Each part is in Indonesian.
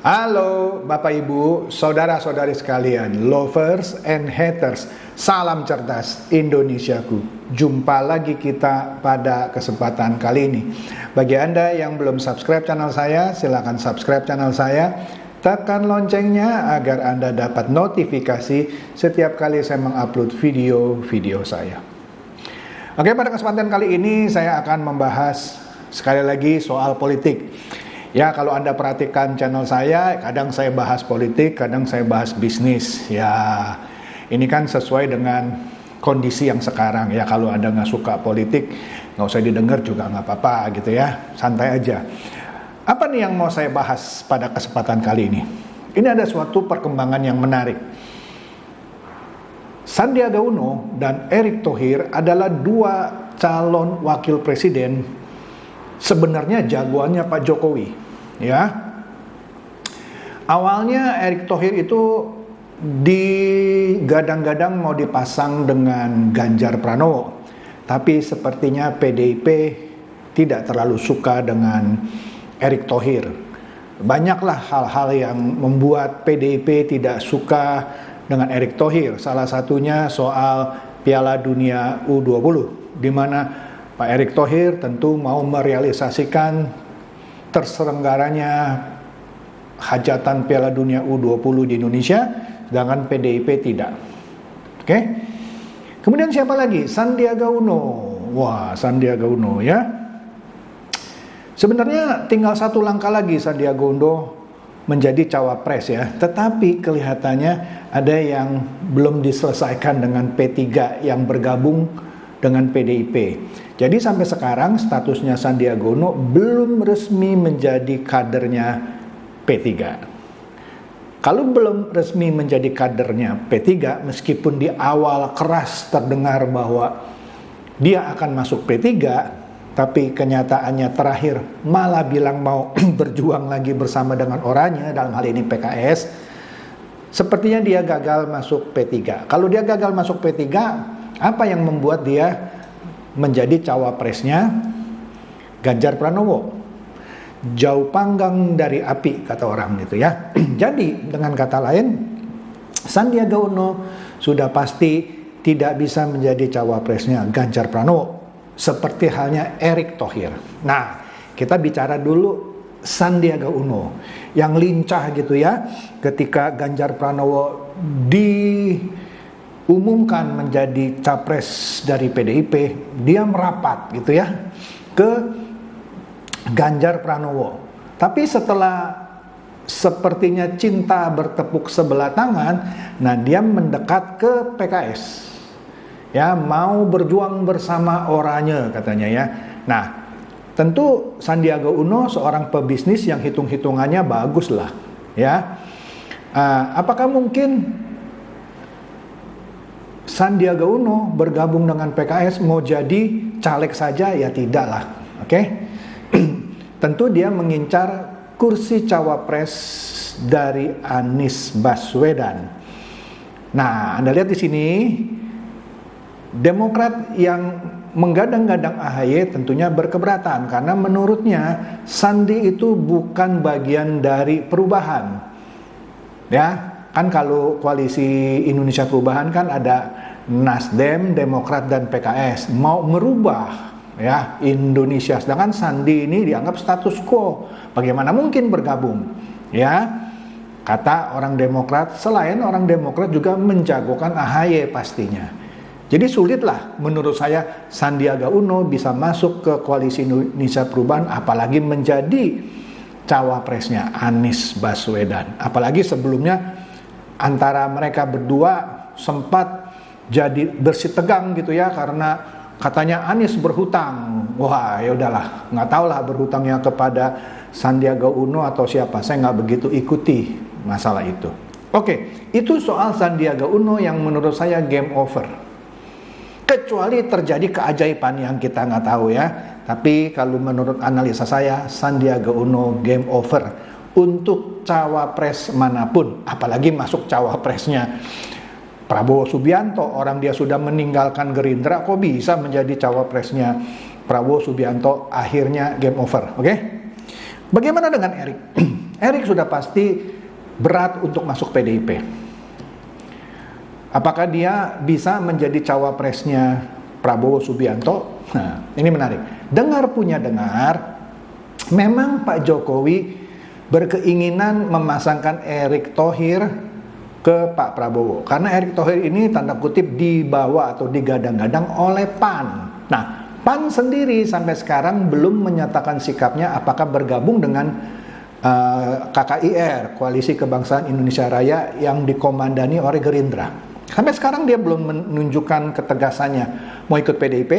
Halo Bapak Ibu, saudara-saudari sekalian, lovers and haters, salam cerdas Indonesiaku. Jumpa lagi kita pada kesempatan kali ini. Bagi Anda yang belum subscribe channel saya, silakan subscribe channel saya. Tekan loncengnya agar Anda dapat notifikasi setiap kali saya mengupload video-video saya. Oke, pada kesempatan kali ini saya akan membahas sekali lagi soal politik. Ya, kalau Anda perhatikan channel saya, kadang saya bahas politik, kadang saya bahas bisnis. Ya, ini kan sesuai dengan kondisi yang sekarang. Ya, kalau Anda nggak suka politik, nggak usah didengar juga nggak apa-apa gitu ya. Santai aja. Apa nih yang mau saya bahas pada kesempatan kali ini? Ini ada suatu perkembangan yang menarik. Sandiaga Uno dan Erick Thohir adalah dua calon wakil presiden. Sebenarnya jagoannya Pak Jokowi, ya. Awalnya Erick Thohir itu digadang-gadang mau dipasang dengan Ganjar Pranowo, tapi sepertinya PDIP tidak terlalu suka dengan Erick Thohir. Banyaklah hal-hal yang membuat PDIP tidak suka dengan Erick Thohir. Salah satunya soal Piala Dunia U20, di mana Pak Erick Thohir tentu mau merealisasikan terselenggaranya hajatan Piala Dunia U20 di Indonesia, sedangkan PDIP tidak. Oke. Kemudian siapa lagi? Sandiaga Uno. Wah, Sandiaga Uno ya. Sebenarnya tinggal satu langkah lagi Sandiaga Uno menjadi cawapres ya. Tetapi kelihatannya ada yang belum diselesaikan dengan P3 yang bergabung dengan PDIP. Jadi sampai sekarang statusnya Sandiaga Uno belum resmi menjadi kadernya P3. Kalau belum resmi menjadi kadernya P3, meskipun di awal keras terdengar bahwa dia akan masuk P3, tapi kenyataannya terakhir malah bilang mau berjuang lagi bersama dengan orangnya, dalam hal ini PKS, sepertinya dia gagal masuk P3. Kalau dia gagal masuk P3, apa yang membuat dia menjadi cawapresnya Ganjar Pranowo? Jauh panggang dari api, kata orang gitu ya. Jadi dengan kata lain, Sandiaga Uno sudah pasti tidak bisa menjadi cawapresnya Ganjar Pranowo, seperti halnya Erick Thohir. Nah, kita bicara dulu Sandiaga Uno yang lincah gitu ya. Ketika Ganjar Pranowo diumumkan menjadi capres dari PDIP, dia merapat gitu ya ke Ganjar Pranowo. Tapi setelah sepertinya cinta bertepuk sebelah tangan, nah dia mendekat ke PKS. Ya, mau berjuang bersama orangnya katanya ya. Nah, tentu Sandiaga Uno seorang pebisnis yang hitung-hitungannya bagus lah ya. Apakah mungkin Sandiaga Uno bergabung dengan PKS mau jadi caleg saja? Ya tidak lah, oke? Tentu dia mengincar kursi cawapres dari Anies Baswedan. Nah, Anda lihat di sini, Demokrat yang menggadang-gadang AHY tentunya berkeberatan karena menurutnya Sandi itu bukan bagian dari perubahan. Ya, kan kalau koalisi Indonesia Perubahan kan ada Nasdem, Demokrat dan PKS mau merubah ya Indonesia, sedangkan Sandi ini dianggap status quo. Bagaimana mungkin bergabung? Ya, kata orang Demokrat, selain orang Demokrat juga menjagokan AHY pastinya. Jadi sulitlah menurut saya Sandiaga Uno bisa masuk ke koalisi Indonesia Perubahan, apalagi menjadi cawapresnya Anies Baswedan. Apalagi sebelumnya antara mereka berdua sempat jadi bersih tegang gitu ya, karena katanya Anies berhutang. Wah, ya udahlah, nggak tahu lah berhutangnya kepada Sandiaga Uno atau siapa. Saya nggak begitu ikuti masalah itu. Oke, itu soal Sandiaga Uno yang menurut saya game over. Kecuali terjadi keajaiban yang kita nggak tahu ya. Tapi kalau menurut analisa saya, Sandiaga Uno game over untuk cawapres manapun, apalagi masuk cawapresnya Prabowo Subianto. Orang dia sudah meninggalkan Gerindra, kok bisa menjadi cawapresnya Prabowo Subianto? Akhirnya game over. Oke? Bagaimana dengan Erick? Erik sudah pasti berat untuk masuk PDIP. Apakah dia bisa menjadi cawapresnya Prabowo Subianto? Nah, ini menarik. Dengar punya dengar, memang Pak Jokowi berkeinginan memasangkan Erick Thohir ke Pak Prabowo. Karena Erick Thohir ini tanda kutip dibawa atau digadang-gadang oleh PAN. Nah, PAN sendiri sampai sekarang belum menyatakan sikapnya apakah bergabung dengan KKIR, Koalisi Kebangsaan Indonesia Raya yang dikomandani oleh Gerindra. Sampai sekarang dia belum menunjukkan ketegasannya mau ikut PDIP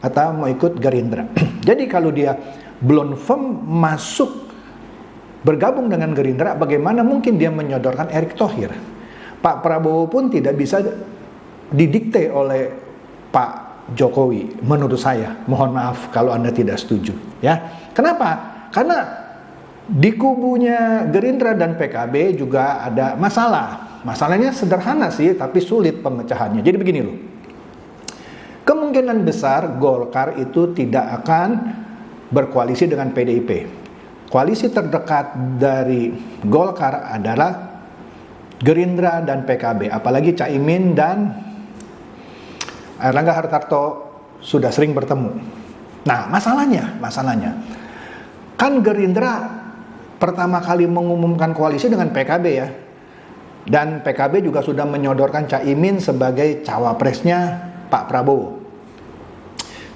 atau mau ikut Gerindra. Jadi kalau dia belum firm masuk bergabung dengan Gerindra, bagaimana mungkin dia menyodorkan Erick Thohir? Pak Prabowo pun tidak bisa didikte oleh Pak Jokowi, menurut saya. Mohon maaf kalau Anda tidak setuju, ya. Kenapa? Karena di kubunya Gerindra dan PKB juga ada masalah. Masalahnya sederhana sih, tapi sulit pemecahannya. Jadi begini loh. Kemungkinan besar Golkar itu tidak akan berkoalisi dengan PDIP. Koalisi terdekat dari Golkar adalah Gerindra dan PKB. Apalagi Caimin dan Airlangga Hartarto sudah sering bertemu. Nah, masalahnya kan Gerindra pertama kali mengumumkan koalisi dengan PKB ya. Dan PKB juga sudah menyodorkan Caimin sebagai cawapresnya Pak Prabowo.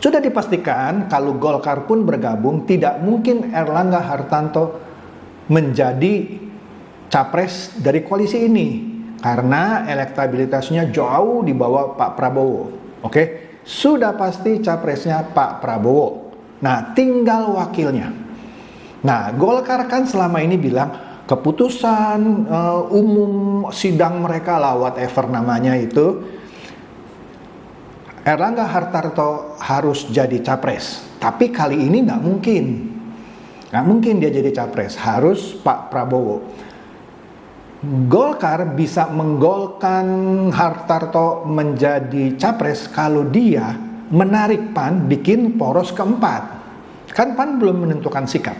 Sudah dipastikan kalau Golkar pun bergabung, tidak mungkin Airlangga Hartarto menjadi capres dari koalisi ini. Karena elektabilitasnya jauh di bawah Pak Prabowo. Oke, sudah pasti capresnya Pak Prabowo. Nah, tinggal wakilnya. Nah, Golkar kan selama ini bilang keputusan umum sidang mereka lah, whatever namanya itu, Airlangga Hartarto harus jadi capres. Tapi kali ini nggak mungkin dia jadi capres, harus Pak Prabowo. Golkar bisa menggolkan Hartarto menjadi capres kalau dia menarik PAN bikin poros keempat. Kan PAN belum menentukan sikap.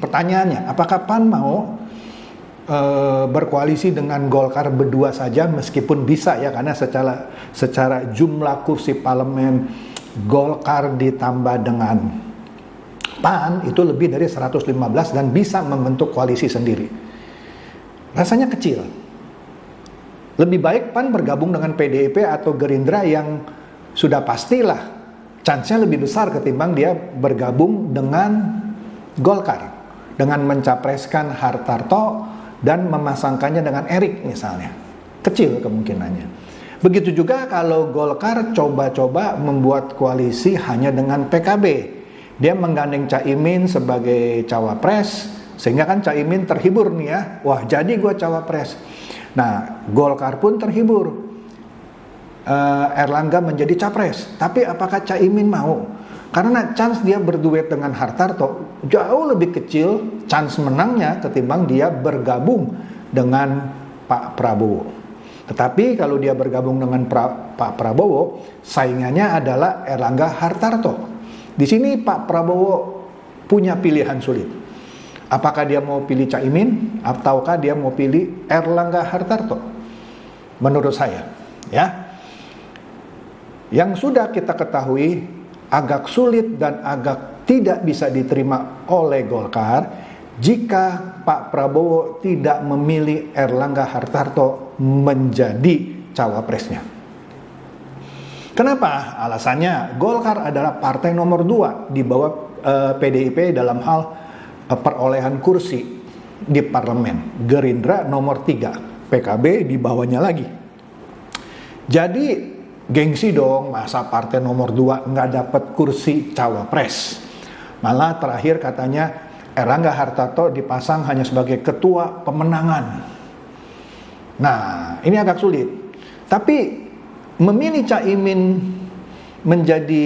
Pertanyaannya, apakah PAN mau berkoalisi dengan Golkar berdua saja, meskipun bisa ya, karena secara jumlah kursi parlemen Golkar ditambah dengan PAN itu lebih dari 115 dan bisa membentuk koalisi sendiri. Rasanya kecil. Lebih baik PAN bergabung dengan PDIP atau Gerindra yang sudah pastilah chance-nya lebih besar ketimbang dia bergabung dengan Golkar dengan mencapreskan Hartarto dan memasangkannya dengan Erik misalnya. Kecil kemungkinannya. Begitu juga kalau Golkar coba-coba membuat koalisi hanya dengan PKB. Dia menggandeng Caimin sebagai cawapres, sehingga kan Caimin terhibur nih ya. Wah, jadi gue cawapres. Nah, Golkar pun terhibur. Airlangga menjadi capres. Tapi apakah Caimin mau? Karena chance dia berduet dengan Hartarto jauh lebih kecil chance menangnya ketimbang dia bergabung dengan Pak Prabowo. Tetapi kalau dia bergabung dengan Pak Prabowo, saingannya adalah Airlangga Hartarto. Di sini Pak Prabowo punya pilihan sulit. Apakah dia mau pilih Caimin ataukah dia mau pilih Airlangga Hartarto? Menurut saya, ya. Yang sudah kita ketahui agak sulit dan agak tidak bisa diterima oleh Golkar jika Pak Prabowo tidak memilih Airlangga Hartarto menjadi cawapresnya. Kenapa? Alasannya Golkar adalah partai nomor 2 di bawah PDIP dalam hal perolehan kursi di parlemen. Gerindra nomor 3, PKB di bawahnya lagi. Jadi gengsi dong, masa partai nomor 2 nggak dapat kursi cawapres. Malah terakhir katanya Airlangga Hartarto dipasang hanya sebagai ketua pemenangan. Nah, ini agak sulit. Tapi memilih Caimin menjadi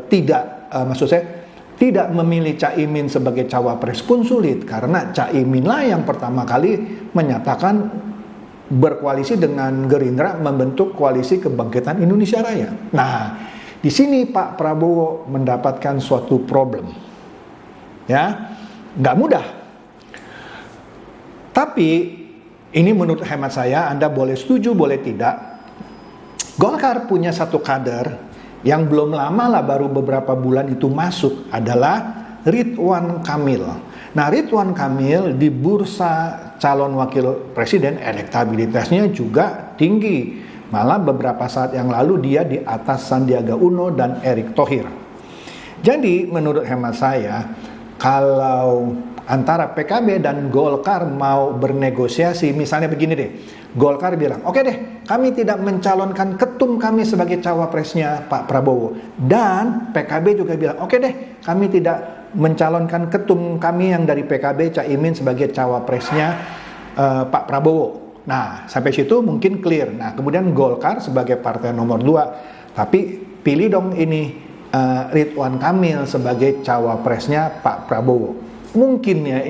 tidak memilih Caimin sebagai cawapres pun sulit, karena Caimin lah yang pertama kali menyatakan berkoalisi dengan Gerindra membentuk Koalisi Kebangkitan Indonesia Raya. Nah, di sini Pak Prabowo mendapatkan suatu problem. Ya, nggak mudah Tapi ini menurut hemat saya, Anda boleh setuju, boleh tidak. Golkar punya satu kader yang belum lama lah, baru beberapa bulan itu masuk, adalah Ridwan Kamil. Nah, Ridwan Kamil di bursa calon wakil presiden elektabilitasnya juga tinggi. Malah beberapa saat yang lalu dia di atas Sandiaga Uno dan Erick Thohir. Jadi menurut hemat saya, kalau antara PKB dan Golkar mau bernegosiasi, misalnya begini deh, Golkar bilang, oke deh, kami tidak mencalonkan ketum kami sebagai cawapresnya Pak Prabowo. Dan PKB juga bilang, oke deh, kami tidak mencalonkan ketum kami yang dari PKB, Caimin, sebagai cawapresnya Pak Prabowo. Nah, sampai situ mungkin clear. Nah, kemudian Golkar sebagai partai nomor 2, tapi pilih dong ini Ridwan Kamil sebagai cawapresnya Pak Prabowo. Mungkin ya,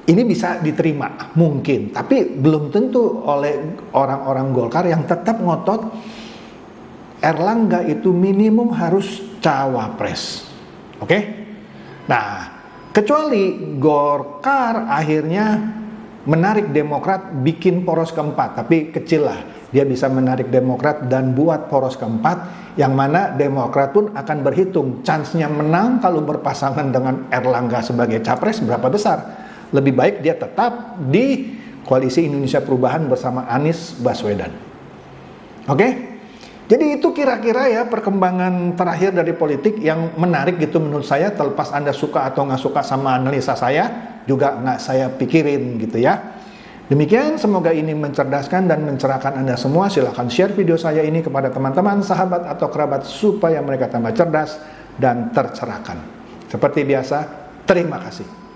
ini bisa diterima, mungkin. Tapi belum tentu oleh orang-orang Golkar yang tetap ngotot Erlangga itu minimum harus cawapres. Oke? Nah, kecuali Golkar akhirnya menarik Demokrat bikin poros keempat, tapi kecil lah. Dia bisa menarik Demokrat dan buat poros keempat, yang mana Demokrat pun akan berhitung chance-nya menang kalau berpasangan dengan Erlangga sebagai capres berapa besar. Lebih baik dia tetap di Koalisi Indonesia Perubahan bersama Anies Baswedan. Oke? Jadi itu kira-kira ya perkembangan terakhir dari politik yang menarik gitu menurut saya. Terlepas Anda suka atau nggak suka sama analisa saya, juga nggak saya pikirin gitu ya. Demikian, semoga ini mencerdaskan dan mencerahkan Anda semua. Silahkan share video saya ini kepada teman-teman, sahabat, atau kerabat supaya mereka tambah cerdas dan tercerahkan. Seperti biasa, terima kasih.